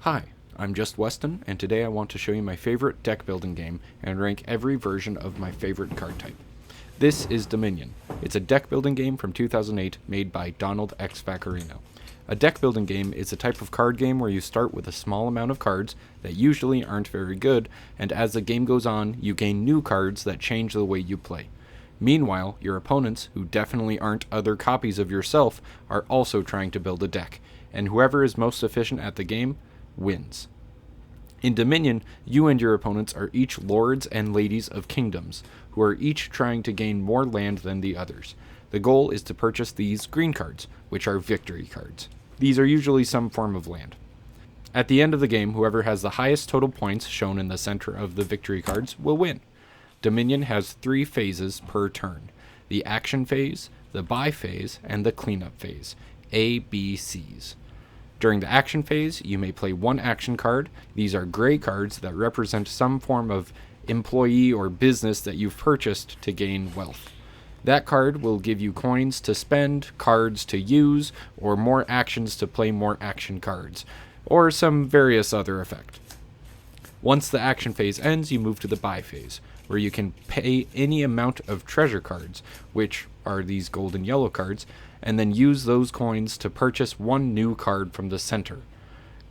Hi, I'm Just Weston, and today I want to show you my favorite deck building game and rank every version of my favorite card type. This is Dominion. It's a deck building game from 2008 made by Donald X. Vaccarino. A deck building game is a type of card game where you start with a small amount of cards that usually aren't very good, and as the game goes on, you gain new cards that change the way you play. Meanwhile, your opponents, who definitely aren't other copies of yourself, are also trying to build a deck, and whoever is most efficient at the game wins. In Dominion, you and your opponents are each lords and ladies of kingdoms, who are each trying to gain more land than the others. The goal is to purchase these green cards, which are victory cards. These are usually some form of land. At the end of the game, whoever has the highest total points shown in the center of the victory cards will win. Dominion has 3 phases per turn: the action phase, the buy phase, and the cleanup phase, A, B, Cs. During the action phase, you may play 1 action card. These are gray cards that represent some form of employee or business that you've purchased to gain wealth. That card will give you coins to spend, cards to use, or more actions to play more action cards, or some various other effect. Once the action phase ends, you move to the buy phase, where you can pay any amount of treasure cards, which are these gold and yellow cards, and then use those coins to purchase 1 new card from the center.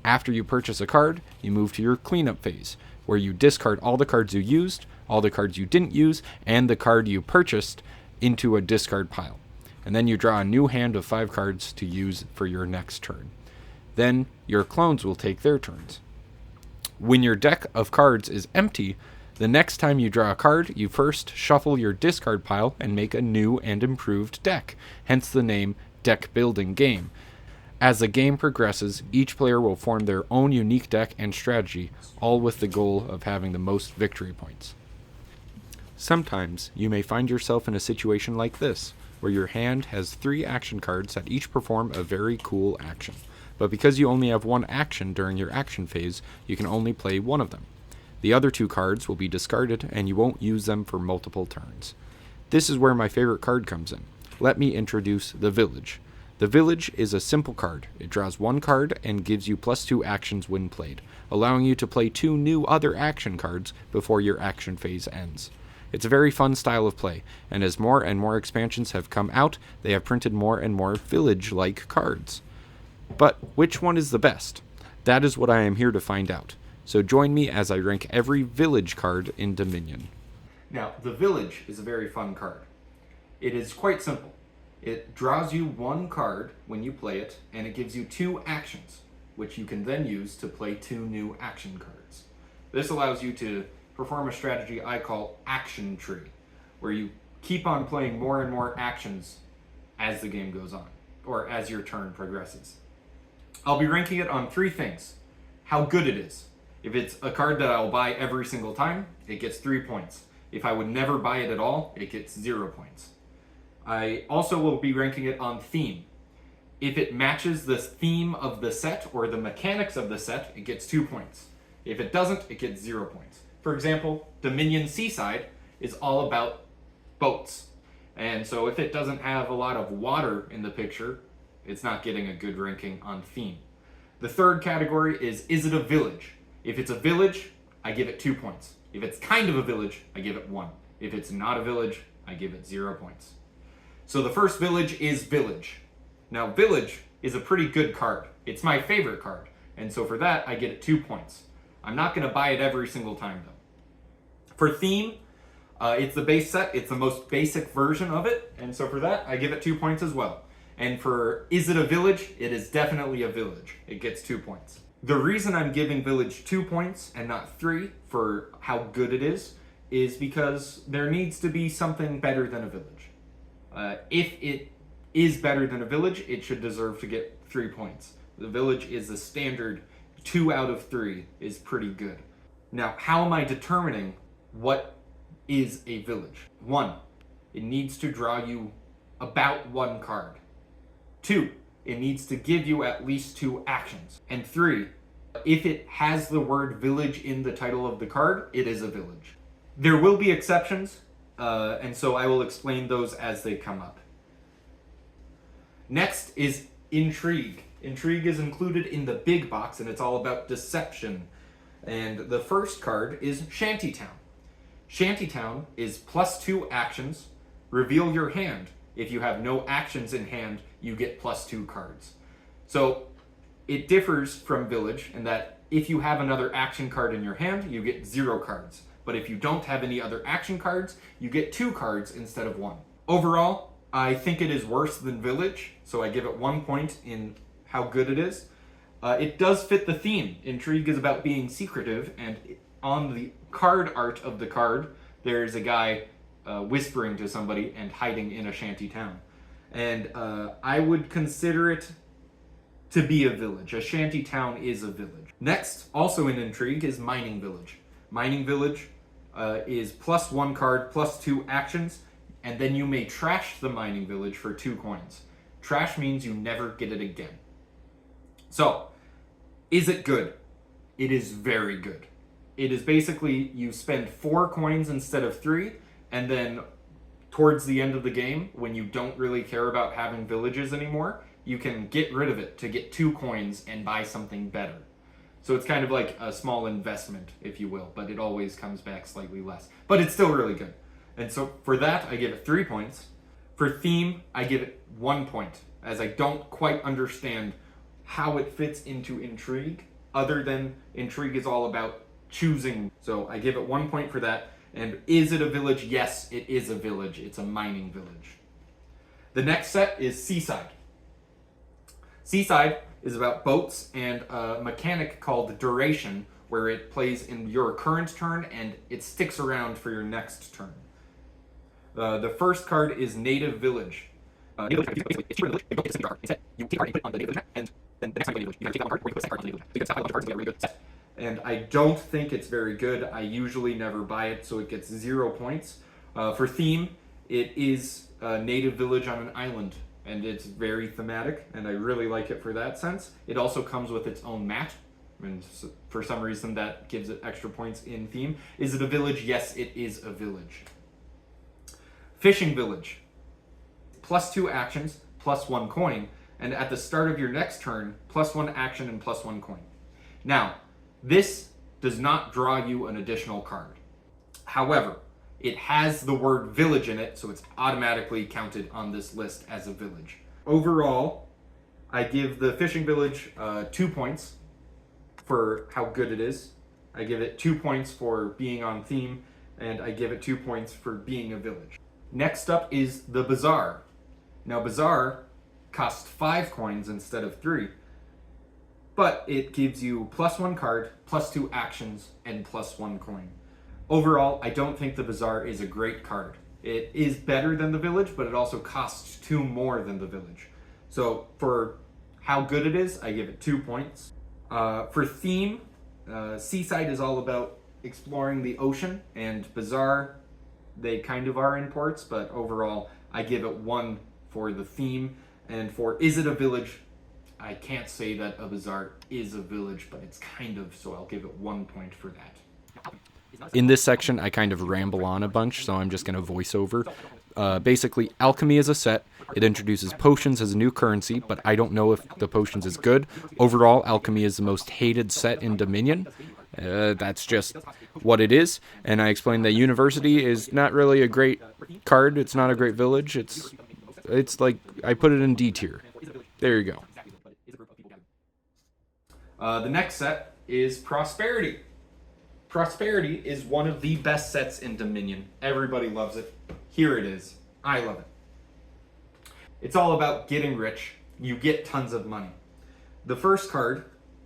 After you purchase a card, you move to your cleanup phase, where you discard all the cards you used, all the cards you didn't use, and the card you purchased into a discard pile. And then you draw a new hand of 5 cards to use for your next turn. Then your clones will take their turns. When your deck of cards is empty, the next time you draw a card, you first shuffle your discard pile and make a new and improved deck, hence the name Deck Building Game. As the game progresses, each player will form their own unique deck and strategy, all with the goal of having the most victory points. Sometimes you may find yourself in a situation like this, where your hand has 3 action cards that each perform a very cool action. But because you only have 1 action during your action phase, you can only play 1 of them. The other 2 cards will be discarded, and you won't use them for multiple turns. This is where my favorite card comes in. Let me introduce the Village. The Village is a simple card. It draws 1 card and gives you +2 actions when played, allowing you to play 2 new other action cards before your action phase ends. It's a very fun style of play, and as more and more expansions have come out, they have printed more and more Village-like cards. But which one is the best? That is what I am here to find out. So join me as I rank every Village card in Dominion. Now, the Village is a very fun card. It is quite simple. It draws you 1 card when you play it, and it gives you 2 actions, which you can then use to play 2 new action cards. This allows you to perform a strategy I call Action Tree, where you keep on playing more and more actions as the game goes on, or as your turn progresses. I'll be ranking it on 3 things: how good it is. If it's a card that I'll buy every single time, it gets 3 points. If I would never buy it at all, it gets 0 points. I also will be ranking it on theme. If it matches the theme of the set or the mechanics of the set, it gets 2 points. If it doesn't, it gets 0 points. For example, Dominion Seaside is all about boats. And so if it doesn't have a lot of water in the picture, it's not getting a good ranking on theme. The third category is it a village? If it's a village, I give it 2 points. If it's kind of a village, I give it 1. If it's not a village, I give it 0 points. So the first village is Village. Now, Village is a pretty good card. It's my favorite card, and so for that, I get it 2 points. I'm not going to buy it every single time, though. For theme, it's the base set. It's the most basic version of it, and so for that, I give it 2 points as well. And for is it a village? It is definitely a village. It gets 2 points. The reason I'm giving Village 2 points and not 3 for how good it is because there needs to be something better than a village. If it is better than a village, it should deserve to get 3 points. The village is the standard 2 out of 3 is pretty good. Now, how am I determining what is a village? 1, it needs to draw you about 1 card. 2, it needs to give you at least 2 actions. And 3, if it has the word village in the title of the card, it is a village. There will be exceptions, and so I will explain those as they come up. Next is intrigue. Intrigue is included in the big box, and it's all about deception. And the first card is Shantytown. Shantytown is +2 actions. Reveal your hand. If you have no actions in hand, you get +2 cards. So it differs from Village in that if you have another action card in your hand, you get 0 cards. But if you don't have any other action cards, you get 2 cards instead of 1. Overall, I think it is worse than Village, so I give it 1 point in how good it is. It does fit the theme. Intrigue is about being secretive, and on the card art of the card, there's a guy whispering to somebody and hiding in a shanty town. And I would consider it to be a village. A shanty town is a village. Next, also in Intrigue, is Mining Village. Mining Village is +1 card, +2 actions, and then you may trash the Mining Village for 2 coins. Trash means you never get it again. So, is it good? It is very good. It is basically you spend 4 coins instead of 3, and then towards the end of the game, when you don't really care about having villages anymore, you can get rid of it to get 2 coins and buy something better. So it's kind of like a small investment, if you will, but it always comes back slightly less. But it's still really good. And so for that, I give it 3 points. For theme, I give it 1 point, as I don't quite understand how it fits into Intrigue, other than Intrigue is all about choosing. So I give it 1 point for that. And is it a village? Yes, it is a village. It's a mining village. The next set is Seaside. Seaside is about boats and a mechanic called Duration, where it plays in your current turn and it sticks around for your next turn. The first card is Native Village. Native Village, it's cheaper than Village, you don't get a single card. Instead, you take a card and you put it on the Native Village map, and then the next time you go to Village, you either take that one card or you put a second card on the Native Village. So you get a bunch of cards to get a really good set. And I don't think it's very good. I usually never buy it, so it gets 0 points. For theme, it is a Native Village on an island, and it's very thematic, and I really like it for that sense. It also comes with its own mat, and for some reason that gives it extra points in theme. Is it a village? Yes, it is a village. Fishing Village. +2 actions, +1 coin, and at the start of your next turn, +1 action and +1 coin. Now, this does not draw you an additional card. However, it has the word village in it, so it's automatically counted on this list as a village. Overall, I give the Fishing Village 2 points for how good it is. I give it 2 points for being on theme, and I give it 2 points for being a village. Next up is the Bazaar. Now, Bazaar costs 5 coins instead of 3, but it gives you +1 card, +2 actions, and +1 coin. Overall, I don't think the Bazaar is a great card. It is better than the Village, but it also costs 2 more than the Village. So for how good it is, I give it 2 points. For theme, Seaside is all about exploring the ocean, and Bazaar, they kind of are in ports, but overall, I give it 1 for the theme. And for is it a village, I can't say that a Bazaar is a village, but it's kind of, so I'll give it 1 point for that. In this section, I kind of ramble on a bunch, so I'm just going to voice over. Basically, Alchemy is a set. It introduces potions as a new currency, but I don't know if the potions is good. Overall, Alchemy is the most hated set in Dominion. That's just what it is. And I explained that University is not really a great card. It's not a great village. It's like, I put it in D tier. There you go. The next set is Prosperity. Prosperity is one of the best sets in Dominion. Everybody loves it. Here it is. I love it. It's all about getting rich. You get tons of money. The first card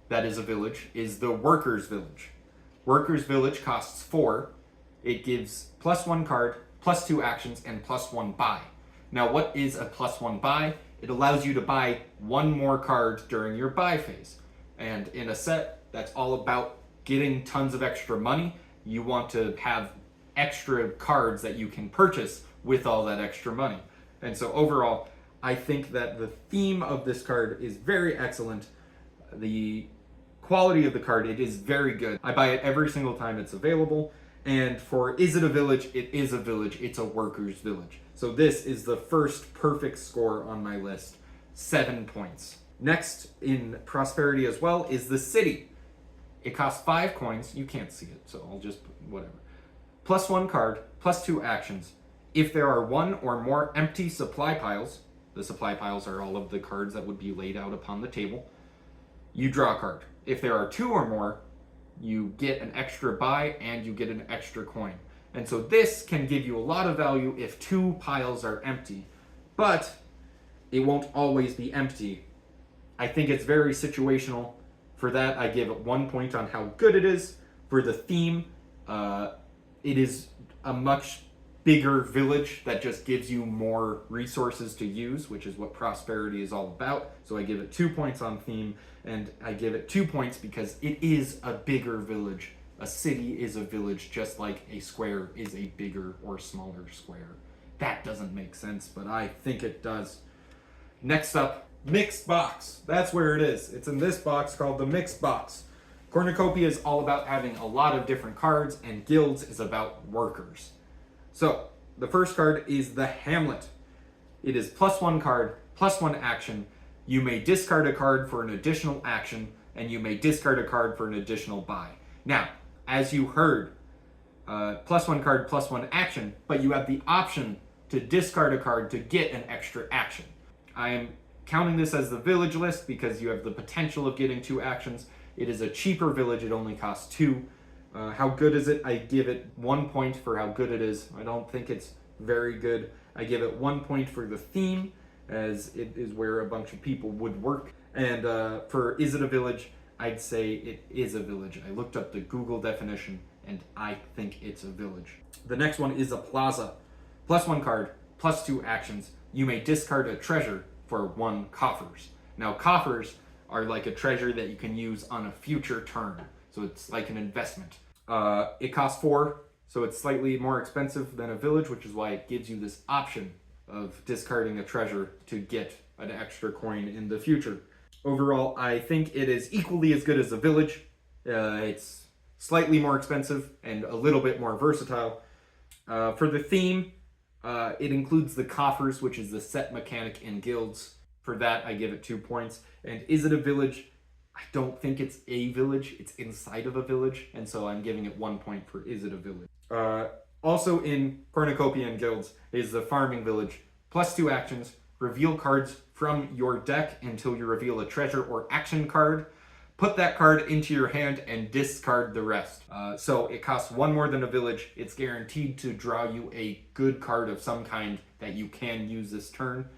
that is a village is the Workers' Village. Workers' Village costs 4. It gives +1 card, +2 actions, and +1 buy. Now, what is a +1 buy? It allows you to buy 1 more card during your buy phase. And in a set that's all about getting tons of extra money, you want to have extra cards that you can purchase with all that extra money. And so overall, I think that the theme of this card is very excellent. The quality of the card, it is very good. I buy it every single time it's available. And for is it a village? It is a village. It's a workers' village. So this is the first perfect score on my list. 7 points. Next in prosperity as well is the city. It costs 5 coins. You can't see it, so I'll just whatever. Plus 1 card, plus 2 actions. If there are 1 or more empty supply piles, the supply piles are all of the cards that would be laid out upon the table, you draw a card. If there are 2 or more, you get an extra buy and you get an extra coin. And so this can give you a lot of value if 2 piles are empty, but it won't always be empty. I think it's very situational. For that, I give it 1 point on how good it is. For the theme, it is a much bigger village that just gives you more resources to use, which is what prosperity is all about. So I give it 2 points on theme, and I give it 2 points because it is a bigger village. A city is a village, just like a square is a bigger or smaller square. That doesn't make sense, but I think it does. Next up, mixed box. That's where it is. It's in this box called the mixed box. Cornucopia is all about having a lot of different cards, and guilds is about workers. So, the first card is the Hamlet. It is plus 1 card, plus 1 action. You may discard a card for an additional action, and you may discard a card for an additional buy. Now, as you heard, plus 1 card, plus 1 action, but you have the option to discard a card to get an extra action. I am counting this as the village list because you have the potential of getting 2 actions. It is a cheaper village, it only costs 2. How good is it? I give it 1 point for how good it is. I don't think it's very good. I give it 1 point for the theme, as it is where a bunch of people would work. And for is it a village, I'd say it is a village. I looked up the Google definition, and I think it's a village. The next one is a plaza. Plus 1 card, plus 2 actions. You may discard a treasure for 1 coffers. Now, coffers are like a treasure that you can use on a future turn. So it's like an investment. It costs 4, so it's slightly more expensive than a village, which is why it gives you this option of discarding a treasure to get an extra coin in the future. Overall, I think it is equally as good as a village. It's slightly more expensive and a little bit more versatile. For the theme, it includes the coffers, which is the set mechanic in guilds. For that, I give it 2 points. And is it a village? I don't think it's a village. It's inside of a village, and so I'm giving it 1 point for is it a village. Also in Cornucopia and Guilds is the farming village. Plus 2 actions. Reveal cards from your deck until you reveal a treasure or action card. Put that card into your hand and discard the rest. So it costs 1 more than a village. It's guaranteed to draw you a good card of some kind that you can use this turn,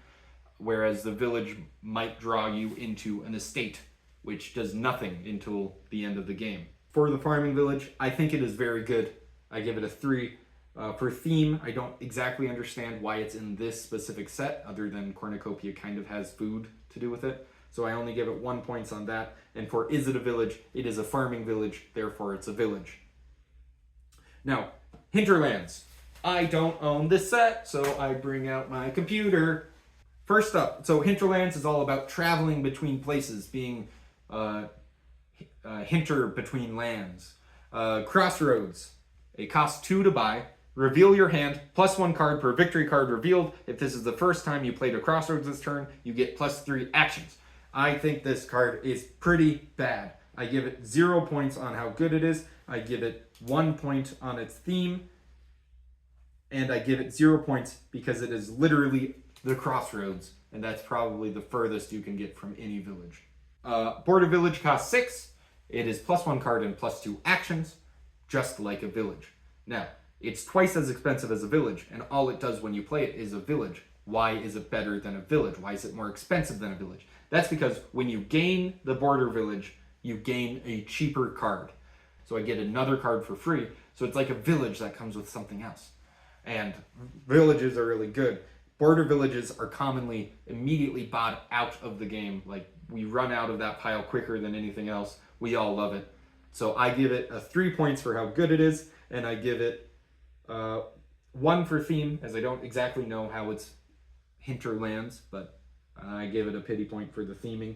whereas the village might draw you into an estate, which does nothing until the end of the game. For the farming village, I think it is very good. I give it a 3. For theme, I don't exactly understand why it's in this specific set, other than Cornucopia kind of has food to do with it. So I only give it 1 point on that. And for is it a village, it is a farming village, therefore it's a village. Now, Hinterlands. I don't own this set, so I bring out my computer. First up, so Hinterlands is all about traveling between places, being hinter between lands. Crossroads. It costs 2 to buy. Reveal your hand, plus 1 card per victory card revealed. If this is the first time you played a Crossroads this turn, you get plus 3 actions. I think this card is pretty bad. I give it 0 points on how good it is. I give it 1 point on its theme. And I give it 0 points because it is literally the Crossroads. And that's probably the furthest you can get from any village. Border Village costs 6. It is plus 1 card and plus 2 actions, just like a village. Now, it's twice as expensive as a village, and all it does when you play it is a village. Why is it better than a village? Why is it more expensive than a village? That's because when you gain the Border Village, you gain a cheaper card. So I get another card for free. So it's like a village that comes with something else. And villages are really good. Border villages are commonly immediately bought out of the game. Like, we run out of that pile quicker than anything else. We all love it. So I give it a 3 points for how good it is, and I give it 1 for theme, as I don't exactly know how it's Hinterlands, but I give it a pity point for the theming.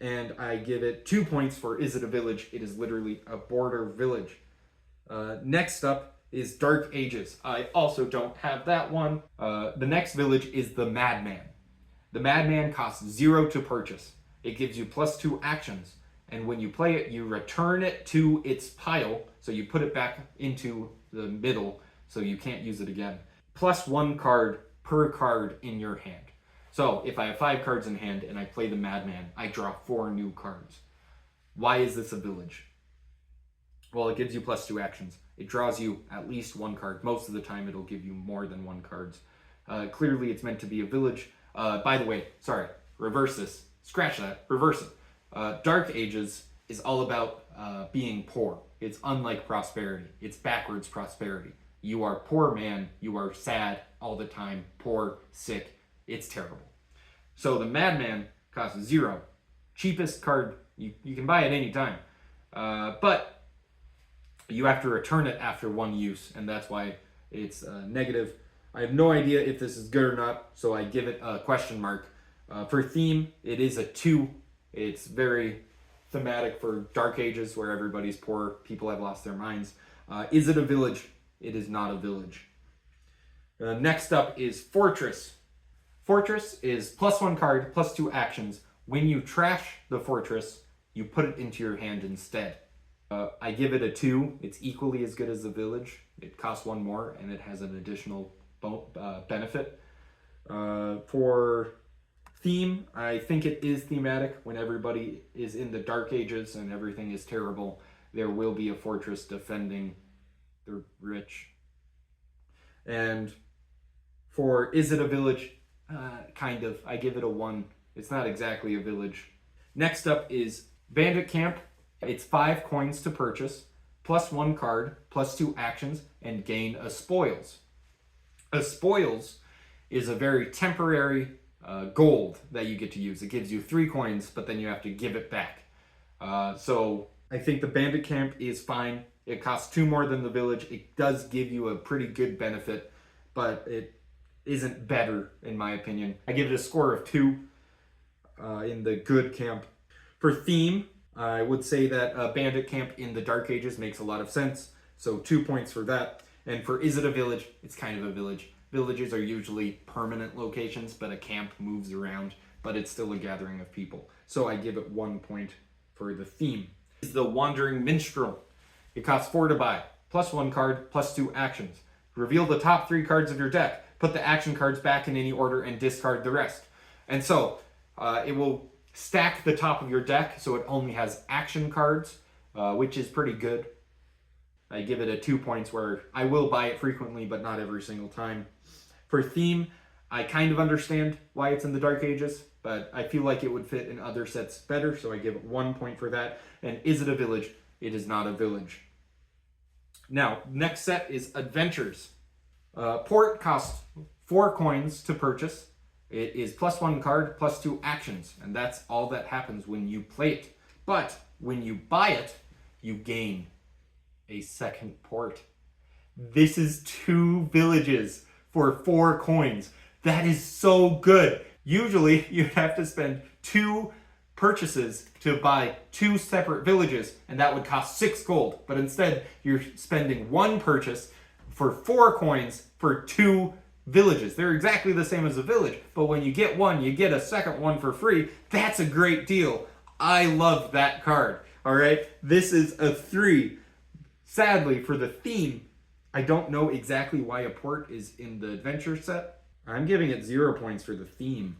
And I give it 2 points for is it a village? It is literally a border village. Next up is Dark Ages. I also don't have that one. The next village is the Madman. The Madman costs 0 to purchase. It gives you +2 actions. And when you play it, you return it to its pile. So you put it back into the middle so you can't use it again. +1 card per card in your hand. So if I have 5 cards in hand and I play the Madman, I draw 4 new cards. Why is this a village? Well, it gives you +2 actions. It draws you at least 1 card. Most of the time, it'll give you more than 1 cards. Clearly, it's meant to be a village. By the way, sorry, reverse this. Scratch that, reverse it. Dark Ages is all about being poor. It's unlike prosperity. It's backwards prosperity. You are poor man, you are sad all the time, poor, sick. It's terrible. So the Madman costs 0. Cheapest card, you can buy it any time. But you have to return it after 1 use, and that's why it's negative. I have no idea if this is good or not, so I give it a question mark. For theme, it is a 2. It's very thematic for Dark Ages, where everybody's poor, people have lost their minds. Is it a village? It is not a village. Next up is Fortress. Fortress is +1 card, +2 actions. When you trash the fortress, you put it into your hand instead. I give it a 2. It's equally as good as the village. It costs 1 more, and it has an additional benefit. For theme, I think it is thematic. When everybody is in the Dark Ages and everything is terrible, there will be a fortress defending the rich. And for is it a village? Kind of. I give it a 1. It's not exactly a village. Next up is Bandit Camp. It's 5 coins to purchase, +1 card, +2 actions, and gain a spoils. A spoils is a very temporary gold that you get to use. It gives you 3 coins, but then you have to give it back. So I think the Bandit Camp is fine. It costs 2 more than the village. It does give you a pretty good benefit, but it isn't better in my opinion. I give it a score of 2 in the good camp. For theme, I would say that Bandit Camp in the Dark Ages makes a lot of sense, so 2 points for that. And for is it a village? It's kind of a village. Villages are usually permanent locations, but a camp moves around, but it's still a gathering of people. So I give it 1 point for the theme. Is the Wandering Minstrel. It costs 4 to buy, +1 card, +2 actions. Reveal the top 3 cards of your deck. Put the action cards back in any order and discard the rest. And so it will stack the top of your deck so it only has action cards, which is pretty good. I give it a 2 points where I will buy it frequently, but not every single time. For theme, I kind of understand why it's in the Dark Ages, but I feel like it would fit in other sets better, so I give it 1 point for that. And is it a village? It is not a village. Now, next set is Adventures. Port costs 4 coins to purchase. It is +1 card, +2 actions, and that's all that happens when you play it. But when you buy it, you gain a second port. This is 2 villages for 4 coins. That is so good. Usually, you'd have to spend 2 purchases to buy 2 separate villages, and that would cost 6 gold. But instead, you're spending 1 purchase for 4 coins for 2 villages. They're exactly the same as a village, but when you get one, you get a second one for free. That's a great deal. I love that card. All right, this is a 3. Sadly, for the theme, I don't know exactly why a port is in the adventure set. I'm giving it 0 points for the theme.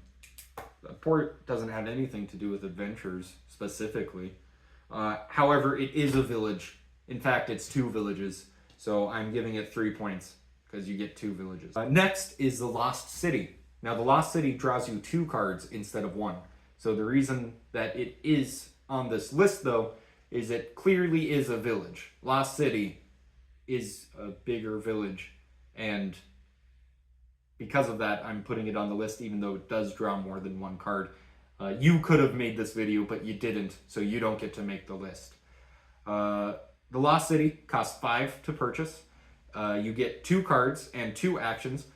The port doesn't have anything to do with adventures specifically. However, it is a village. In fact, it's 2 villages. So I'm giving it 3 points because you get 2 villages. Next is the Lost City. Now, the Lost City draws you 2 cards instead of 1. So the reason that it is on this list, though, is it clearly is a village. Lost City is a bigger village, and because of that, I'm putting it on the list, even though it does draw more than 1 card. You could have made this video, but you didn't, so you don't get to make the list. The Lost City costs 5 to purchase. You get 2 cards and 2 actions,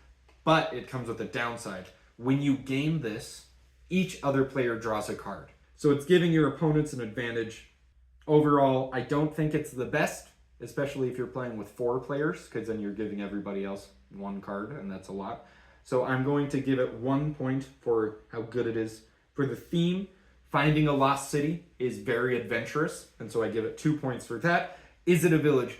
but it comes with a downside. When you game this, each other player draws a card. So it's giving your opponents an advantage. Overall, I don't think it's the best, especially if you're playing with 4 players, because then you're giving everybody else 1 card, and that's a lot. So I'm going to give it 1 point for how good it is. For the theme, Finding a lost city is very adventurous, and so I give it 2 points for that. Is it a village?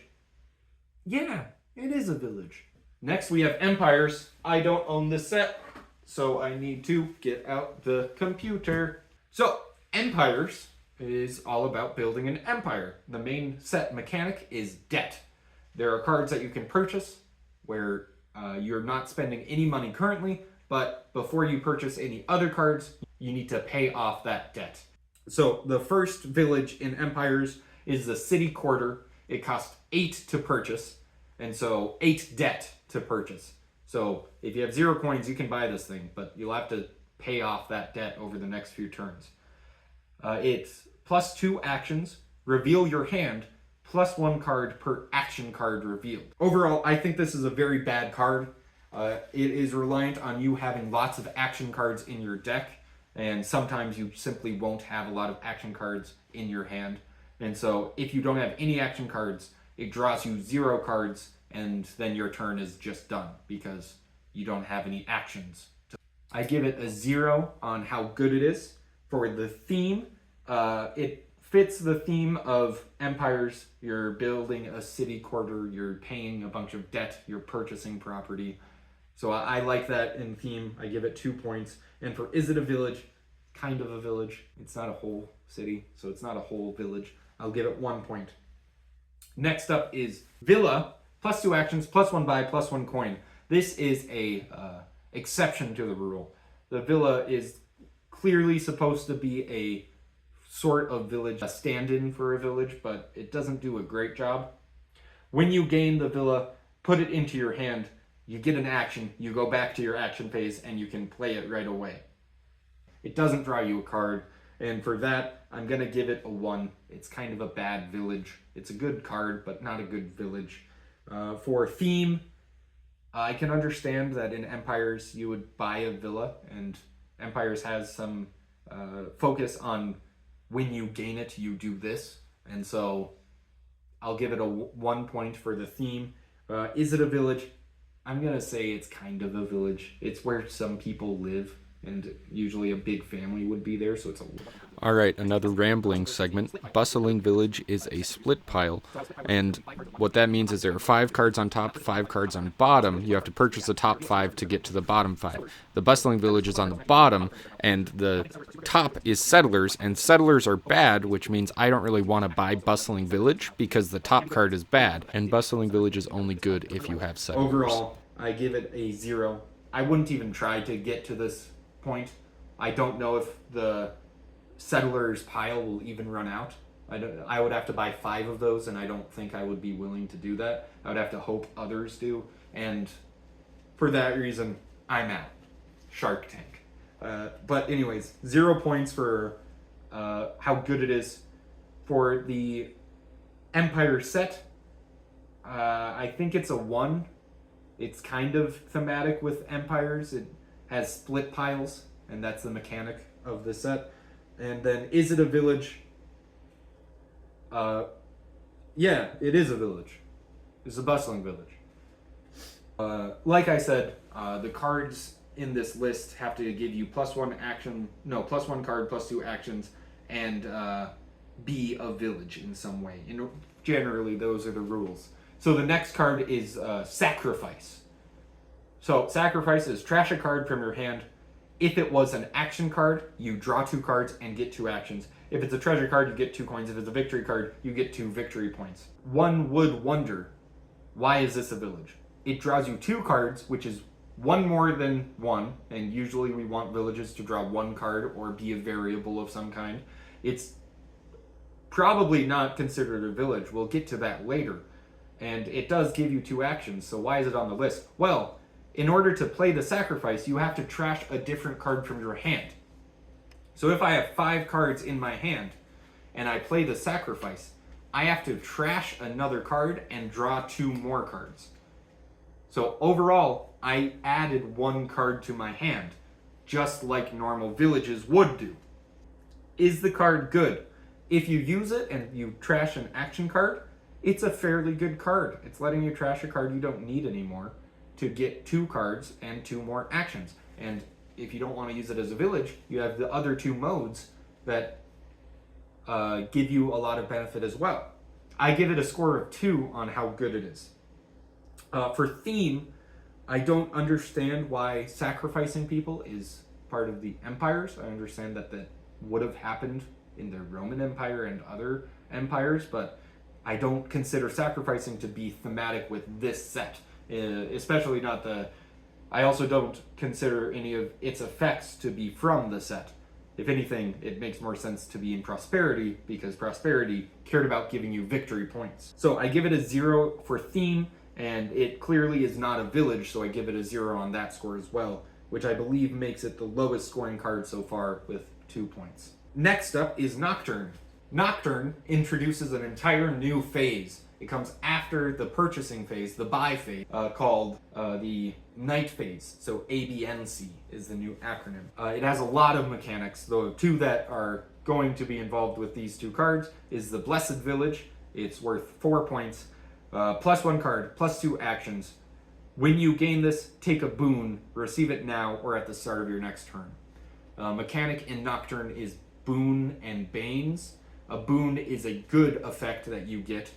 Yeah, it is a village. Next, we have empires. I don't own this set, so I need to get out the computer. So, empires is all about building an empire. The main set mechanic is debt. There are cards that you can purchase where you're not spending any money currently, but before you purchase any other cards, you need to pay off that debt. So the first village in empires is the city quarter. It costs 8 to purchase, and so 8 debt to purchase. So if you have 0 coins, you can buy this thing, but you'll have to pay off that debt over the next few turns. It's +2 actions, reveal your hand, +1 card per action card revealed. Overall, I think this is a very bad card. It is reliant on you having lots of action cards in your deck, and sometimes you simply won't have a lot of action cards in your hand. And so if you don't have any action cards, it draws you 0 cards, and then your turn is just done because you don't have any actions. I give it a 0 on how good it is. For the theme, it fits the theme of empires. You're building a city quarter, you're paying a bunch of debt, you're purchasing property. So I like that in theme. I give it 2 points. And for is it a village? Kind of a village. It's not a whole city, so it's not a whole village. I'll give it 1 point. Next up is Villa, +2 actions, +1 buy, +1 coin. This is a exception to the rule. The villa is clearly supposed to be a sort of village, a stand-in for a village, but it doesn't do a great job. When you gain the villa, put it into your hand, you get an action, you go back to your action phase, and you can play it right away. It doesn't draw you a card, and for that, I'm going to give it a 1. It's kind of a bad village. It's a good card, but not a good village. For theme, I can understand that in Empires you would buy a villa, and Empires has some focus on when you gain it, you do this, and so I'll give it a 1 point for the theme. Is it a village? I'm gonna say it's kind of a village. It's where some people live, and usually a big family would be there, so it's a... All right, another rambling segment. Bustling Village is a split pile, and what that means is there are 5 cards on top, 5 cards on bottom. You have to purchase the top 5 to get to the bottom 5. The Bustling Village is on the bottom, and the top is Settlers, and Settlers are bad, which means I don't really want to buy Bustling Village because the top card is bad, and Bustling Village is only good if you have Settlers. Overall, I give it a 0. I wouldn't even try to get to this point. I don't know if the Settlers pile will even run out. I would have to buy 5 of those, and I don't think I would be willing to do that. I would have to hope others do, and for that reason, I'm out. Shark Tank. But anyways, 0 points for how good it is. For the Empire set, I think it's a 1. It's kind of thematic with Empires. It has split piles, and that's the mechanic of the set. And then, is it a village? Yeah, it is a village. It's a bustling village. Like I said, the cards in this list have to give you +1 action, no, +1 card, +2 actions, and be a village in some way. And generally, those are the rules. So the next card is Sacrifice. So Sacrifice is trash a card from your hand. If it was an action card, you draw 2 cards and get 2 actions. If it's a treasure card, you get 2 coins. If it's a victory card, you get 2 victory points. One would wonder, why is this a village? It draws you 2 cards, which is 1 more than 1, and usually we want villages to draw 1 card or be a variable of some kind. It's probably not considered a village. We'll get to that later. And it does give you 2 actions, so why is it on the list? Well, in order to play the Sacrifice, you have to trash a different card from your hand. So if I have 5 cards in my hand and I play the Sacrifice, I have to trash another card and draw 2 more cards. So overall, I added 1 card to my hand, just like normal villages would do. Is the card good? If you use it and you trash an action card, it's a fairly good card. It's letting you trash a card you don't need anymore to get 2 cards and 2 more actions. And if you don't want to use it as a village, you have the other 2 modes that give you a lot of benefit as well. I give it a score of 2 on how good it is. For theme, I don't understand why sacrificing people is part of the empires. I understand that that would have happened in the Roman Empire and other empires, but I don't consider sacrificing to be thematic with this set, especially not the... I also don't consider any of its effects to be from the set. If anything, it makes more sense to be in Prosperity, because Prosperity cared about giving you victory points. So I give it a 0 for theme, and it clearly is not a village, so I give it a 0 on that score as well, which I believe makes it the lowest scoring card so far with 2 points. Next up is Nocturne. Nocturne introduces an entire new phase. It comes after the purchasing phase, the buy phase, called the night phase. So ABNC is the new acronym. It has a lot of mechanics. The 2 that are going to be involved with these 2 cards is the Blessed Village. It's worth 4 points, plus 1 card, plus 2 actions. When you gain this, take a boon, receive it now or at the start of your next turn. Mechanic in Nocturne is boon and banes. A boon is a good effect that you get.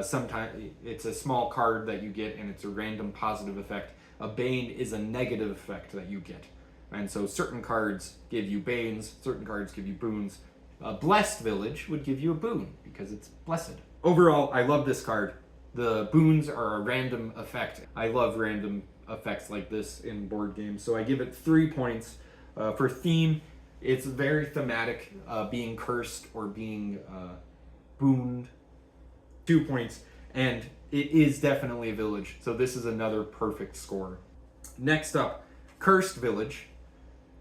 Sometimes it's a small card that you get and it's a random positive effect. A bane is a negative effect that you get. And so certain cards give you banes, certain cards give you boons. A Blessed Village would give you a boon because it's blessed. Overall, I love this card. The boons are a random effect. I love random effects like this in board games, so I give it 3 points. For theme, it's very thematic, being cursed or being booned. 2 points, and it is definitely a village, so this is another perfect score. Next up, Cursed Village.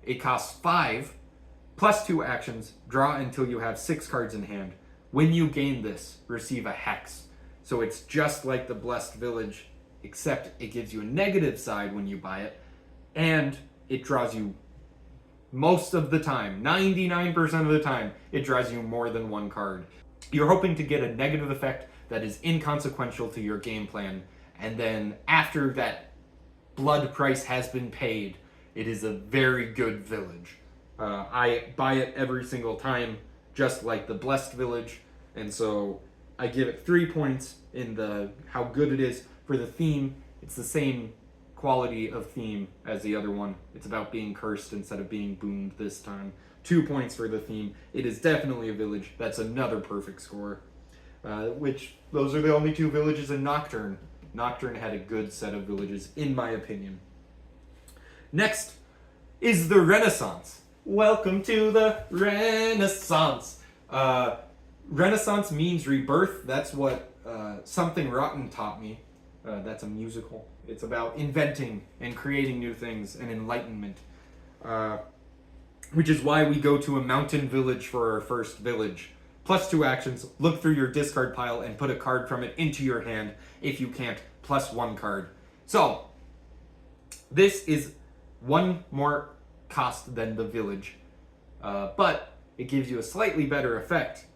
It costs 5, plus 2 actions, draw until you have 6 cards in hand. When you gain this, receive a hex. So it's just like the Blessed Village, except it gives you a negative side when you buy it, and it draws you most of the time, 99% of the time, it draws you more than 1 card. You're hoping to get a negative effect that is inconsequential to your game plan, and then after that blood price has been paid, it is a very good village. I buy it every single time, just like the Blessed Village, and so I give it 3 points in the how good it is. For the theme, it's the same quality of theme as the other one. It's about being cursed instead of being booned this time. 2 points for the theme. It is definitely a village. That's another perfect score. Which, those are the only 2 villages in Nocturne. Nocturne had a good set of villages, in my opinion. Next is the Renaissance. Welcome to the Renaissance. Renaissance means rebirth. That's what Something Rotten taught me. That's a musical. It's about inventing and creating new things and enlightenment. Which is why we go to a mountain village for our first village. Plus 2 actions, look through your discard pile and put a card from it into your hand. If you can't, plus 1 card. So, this is 1 more cost than the village, but it gives you a slightly better effect.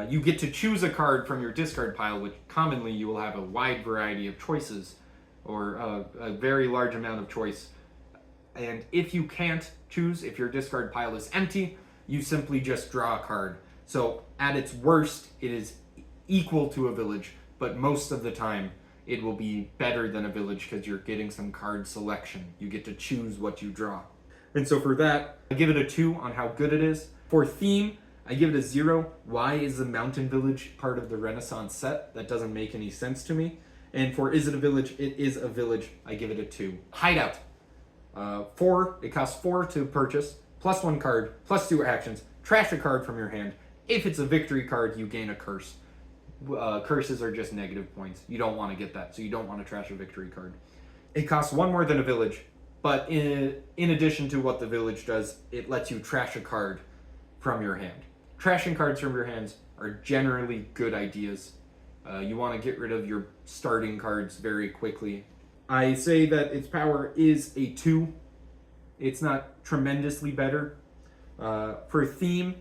You get to choose a card from your discard pile, which commonly you will have a wide variety of choices, or a very large amount of choice. And if you can't choose, if your discard pile is empty, you simply just draw a card. So at its worst, it is equal to a village, but most of the time it will be better than a village because you're getting some card selection. You get to choose what you draw. And so for that, I give it a 2 on how good it is. For theme, I give it a 0. Why is the Mountain Village part of the Renaissance set? That doesn't make any sense to me. And for is it a village? It is a village. I give it a 2. Hideout. 4. It costs 4 to purchase, plus 1 card, plus 2 actions. Trash a card from your hand. If it's a victory card, you gain a curse. Curses are just negative points. You don't want to get that, so you don't want to trash a victory card. It costs 1 more than a village, but in addition to what the village does, it lets you trash a card from your hand. Trashing cards from your hands are generally good ideas. You want to get rid of your starting cards very quickly. I say that its power is a 2. It's not tremendously better. For theme,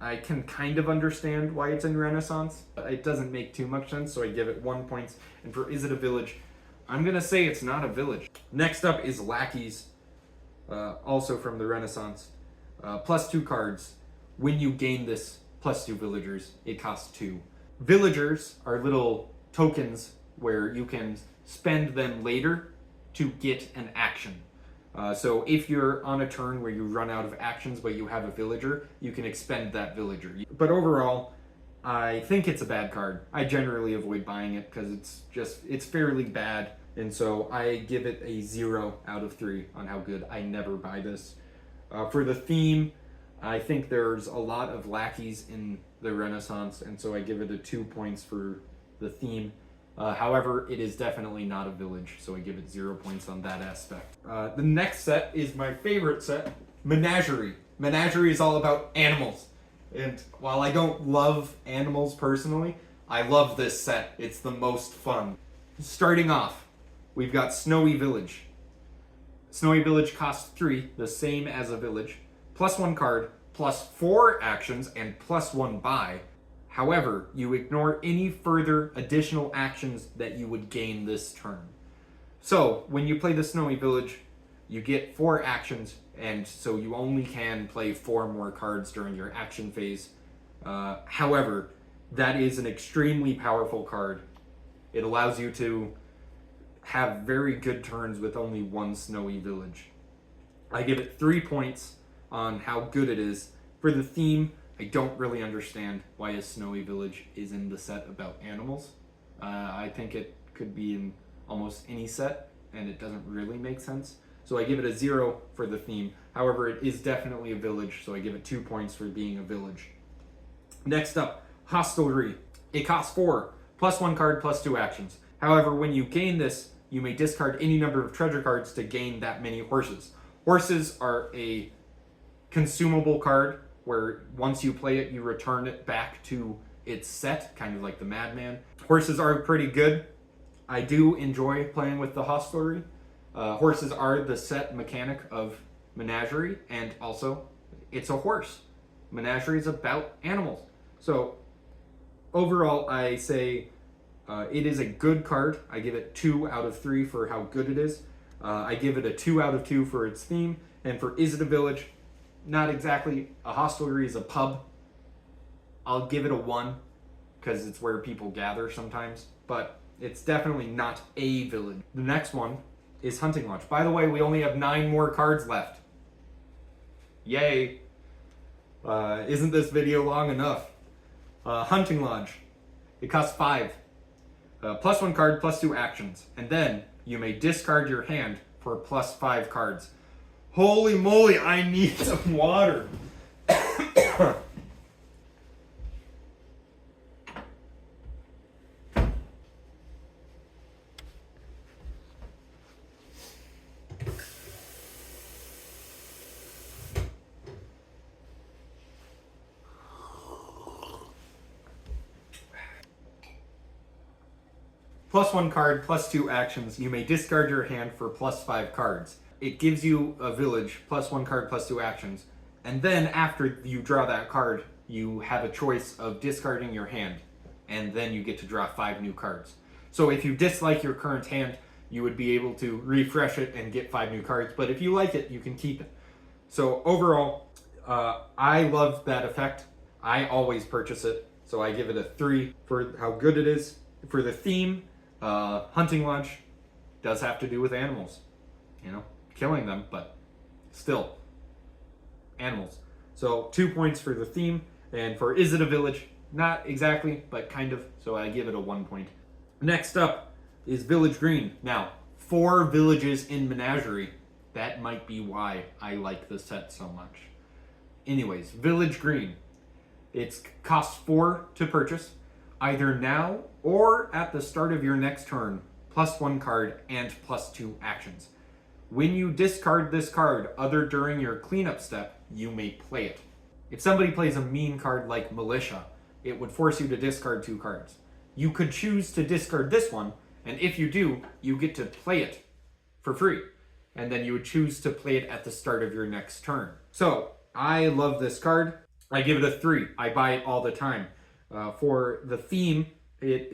I can kind of understand why it's in Renaissance. It doesn't make too much sense, so I give it 1 point. And for is it a village, I'm going to say it's not a village. Next up is Lackeys, also from the Renaissance. Plus 2 cards. when you gain this +2 villagers, it costs 2. Villagers are little tokens where you can spend them later to get an action. So if you're on a turn where you run out of actions but you have a villager, you can expend that villager. But overall, I think it's a bad card. I generally avoid buying it because it's fairly bad, and so I give it a 0 out of 3 on how good. I never buy this. For the theme, I think there's a lot of lackeys in the Renaissance, and so I give it a 2 points for the theme. However, it is definitely not a village, so I give it 0 points on that aspect. The next set is my favorite set, Menagerie. Menagerie is all about animals. And while I don't love animals personally, I love this set. It's the most fun. Starting off, we've got Snowy Village. Snowy Village costs 3, the same as a village, +1 card, +4 actions, and +1 buy. However, you ignore any further additional actions that you would gain this turn. So, when you play the Snowy Village, you get 4 actions, and so you only can play 4 more cards during your action phase. However, that is an extremely powerful card. It allows you to have very good turns with only 1 Snowy Village. I give it 3 points on how good it is. For the theme, I don't really understand why a Snowy Village is in the set about animals. I think it could be in almost any set, and it doesn't really make sense. So I give it a 0 for the theme. However, it is definitely a village, so I give it 2 points for being a village. Next up, Hostelry. It costs 4, +1 card, +2 actions. However, when you gain this, you may discard any number of treasure cards to gain that many horses. Horses are a consumable card where once you play it, you return it back to its set, kind of like the Madman. Horses are pretty good. I do enjoy playing with the Hostelry. Horses are the set mechanic of Menagerie, and also it's a horse. Menagerie is about animals. So overall, I say it is a good card. I give it 2 out of 3 for how good it is. I give it a 2 out of 2 for its theme, and for Is It a Village? Not exactly. A hostelry is a pub. I'll give it a 1 because it's where people gather sometimes, but it's definitely not a village. The next one is Hunting Lodge. By the way, we only have 9 more cards left. Yay. Isn't this video long enough? Hunting Lodge. It costs 5. +1 card, +2 actions. And then you may discard your hand for +5 cards. Holy moly, I need some water. +1 card, +2 actions. You may discard your hand for +5 cards. It gives you a village, +1 card, +2 actions. And then after you draw that card, you have a choice of discarding your hand. And then you get to draw 5 new cards. So if you dislike your current hand, you would be able to refresh it and get 5 new cards. But if you like it, you can keep it. So overall, I love that effect. I always purchase it. So I give it a 3 for how good it is. For the theme, Hunting Lodge does have to do with animals, you know, killing them, but still animals. So 2 points for the theme, and for Is It a Village? Not exactly, but kind of, so I give it a 1 point. Next up is Village Green. Now, 4 villages in Menagerie. That might be why I like the set so much. Anyways, Village Green. It costs 4 to purchase, either now or at the start of your next turn, +1 card and +2 actions. When you discard this card, other during your cleanup step, you may play it. If somebody plays a mean card like Militia, it would force you to discard 2 cards. You could choose to discard this one, and if you do, you get to play it for free. And then you would choose to play it at the start of your next turn. So, I love this card. I give it a 3. I buy it all the time. For the theme, it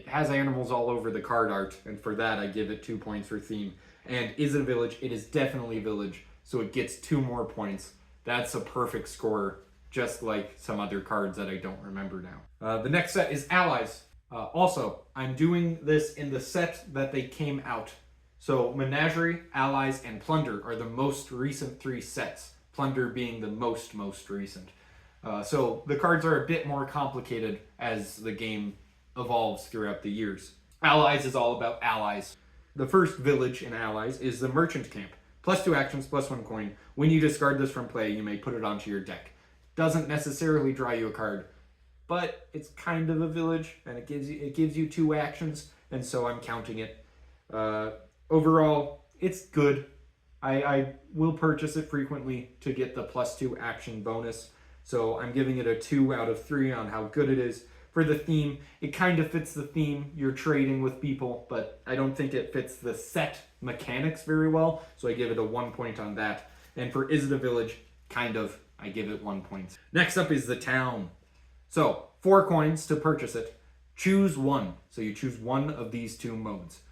has animals all over the card art, and for that I give it 2 points for theme. And Is It a Village? It is definitely a village, so it gets 2 more points. That's a perfect score, just like some other cards that I don't remember now. The next set is Allies. Also, I'm doing this in the set that they came out. So Menagerie, Allies, and Plunder are the most recent 3 sets. Plunder being the most recent. So the cards are a bit more complicated as the game evolves throughout the years. Allies is all about allies. The first village in Allies is the Merchant Camp. +2 actions, +1 coin. When you discard this from play, you may put it onto your deck. Doesn't necessarily draw you a card, but it's kind of a village, and it gives you 2 actions, and so I'm counting it. Overall, it's good. I will purchase it frequently to get the +2 action bonus, so I'm giving it a 2 out of 3 on how good it is. For the theme, it kind of fits the theme. You're trading with people, but I don't think it fits the set mechanics very well, so I give it a 1 point on that. And for Is It a Village, kind of, I give it 1 point. Next up is the town. So, 4 coins to purchase it. Choose one. So you choose one of these 2 modes.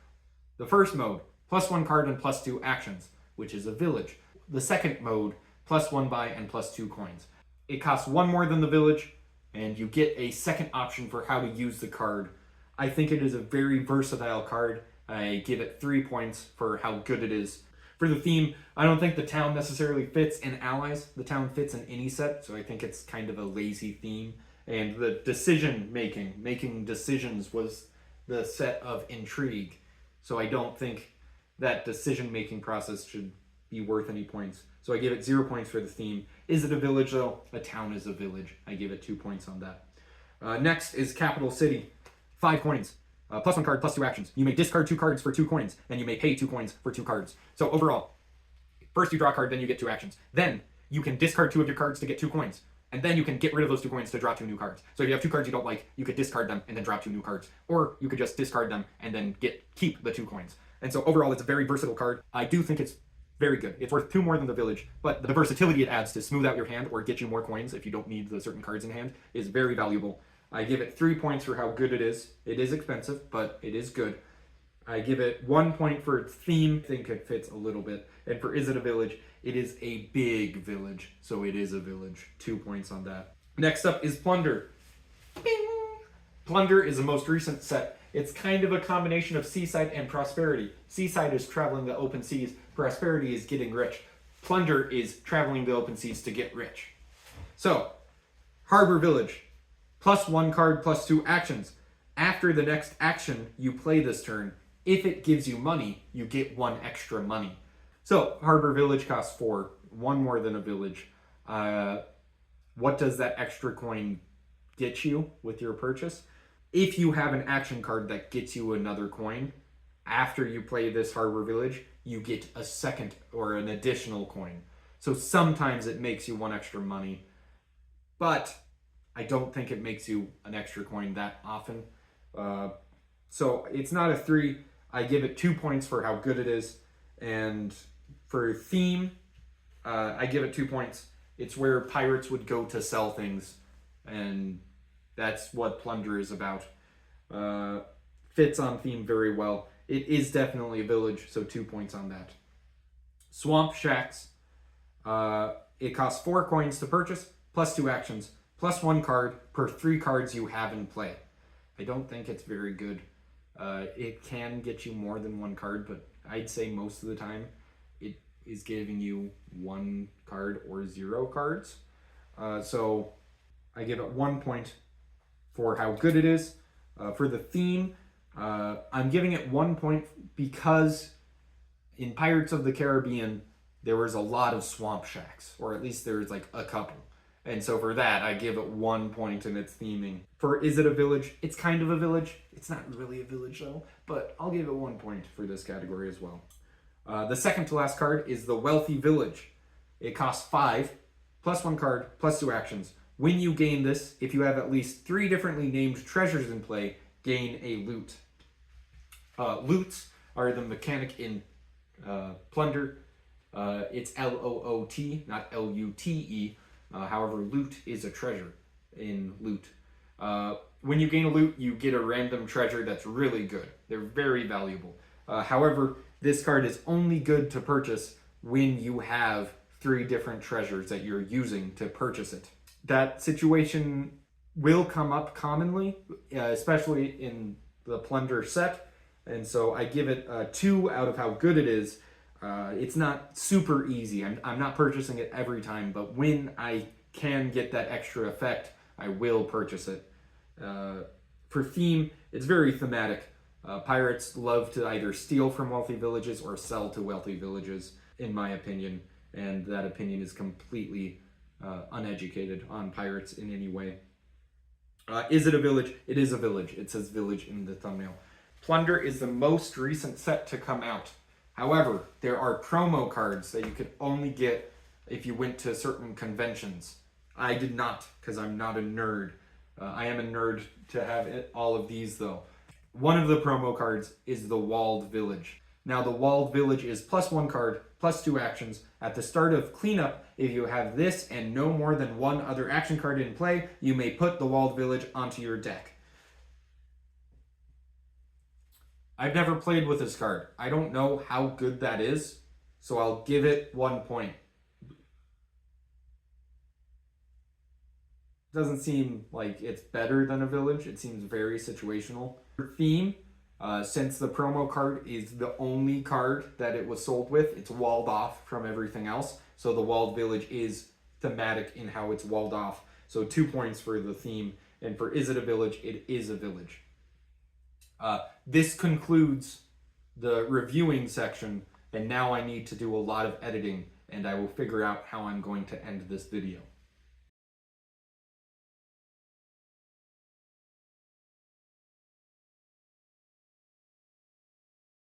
The first mode, +1 card and +2 actions, which is a village. The second mode, +1 buy and +2 coins. It costs 1 more than the village, and you get a second option for how to use the card. I think it is a very versatile card. I give it 3 points for how good it is. For the theme, I don't think the town necessarily fits in Allies. The town fits in any set, so I think it's kind of a lazy theme. And the making decisions was the set of Intrigue. So I don't think that decision-making process should be worth any points. So I give it 0 points for the theme. Is it a village, though? A town is a village. I give it 2 points on that. Next is Capital City. 5 coins. +1 card, +2 actions. You may discard 2 cards for 2 coins, and you may pay 2 coins for 2 cards. So overall, first you draw a card, then you get 2 actions. Then you can discard 2 of your cards to get 2 coins. And then you can get rid of those 2 coins to draw 2 new cards. So if you have 2 cards you don't like, you could discard them and then draw 2 new cards. Or you could just discard them and then keep the 2 coins. And so overall, it's a very versatile card. I do think it's very good. It's worth 2 more than the village, but the versatility it adds to smooth out your hand or get you more coins if you don't need the certain cards in hand is very valuable. I give it 3 points for how good it is. It is expensive, but it is good. I give it 1 point for its theme. I think it fits a little bit. And for Is It a Village? It is a big village, so it is a village. 2 points on that. Next up is Plunder. Bing! Plunder is the most recent set. It's kind of a combination of Seaside and Prosperity. Seaside is traveling the open seas. Prosperity is getting rich. Plunder is traveling the open seas to get rich. So, Harbor Village. +1 card, +2 actions. After the next action you play this turn, if it gives you money, you get 1 extra money. So, Harbor Village costs 4, 1 more than a village. What does that extra coin get you with your purchase? If you have an action card that gets you another coin, after you play this Harbor Village, you get a second or an additional coin. So sometimes it makes you 1 extra money, but I don't think it makes you an extra coin that often. So it's not a 3. I give it 2 points for how good it is. And for theme, I give it 2 points. It's where pirates would go to sell things, and that's what Plunder is about. Fits on theme very well. It is definitely a village, so 2 points on that. Swamp Shacks. It costs 4 coins to purchase, +2 actions, +1 card per 3 cards you have in play. I don't think it's very good. It can get you more than 1 card, but I'd say most of the time it is giving you 1 card or 0 cards. So I give it 1 point for how good it is. For the theme, I'm giving it 1 point because in Pirates of the Caribbean, there was a lot of swamp shacks, or at least there's like a couple. And so for that, I give it 1 point in its theming. For Is It a Village? It's kind of a village. It's not really a village though, but I'll give it 1 point for this category as well. The second to last card is the Wealthy Village. It costs 5, +1 card, +2 actions. When you gain this, if you have at least 3 differently named treasures in play, gain a loot. Loots are the mechanic in Plunder. It's L-O-O-T, not L-U-T-E. However, loot is a treasure in Loot. When you gain a loot, you get a random treasure that's really good. They're very valuable. However, this card is only good to purchase when you have 3 different treasures that you're using to purchase it. That situation will come up commonly, especially in the Plunder set, and so I give it a 2 out of how good it is. It's not super easy. I'm not purchasing it every time, but when I can get that extra effect, I will purchase it. For theme, it's very thematic. Pirates love to either steal from wealthy villages or sell to wealthy villages, in my opinion, and that opinion is completely uneducated on pirates in any way. Is it a village? It is a village. It says village in the thumbnail. Plunder is the most recent set to come out. However, there are promo cards that you could only get if you went to certain conventions. I did not, because I'm not a nerd. I am a nerd to have all of these, though. One of the promo cards is the Walled Village. Now, the Walled Village is +1 card, +2 actions. At the start of cleanup, if you have this and no more than 1 other action card in play, you may put the Walled Village onto your deck. I've never played with this card. I don't know how good that is, so I'll give it 1 point. Doesn't seem like it's better than a village. It seems very situational. Theme, since the promo card is the only card that it was sold with, it's walled off from everything else. So the Walled Village is thematic in how it's walled off. So 2 points for the theme. And for is it a village? It is a village. This concludes the reviewing section, and now I need to do a lot of editing, and I will figure out how I'm going to end this video.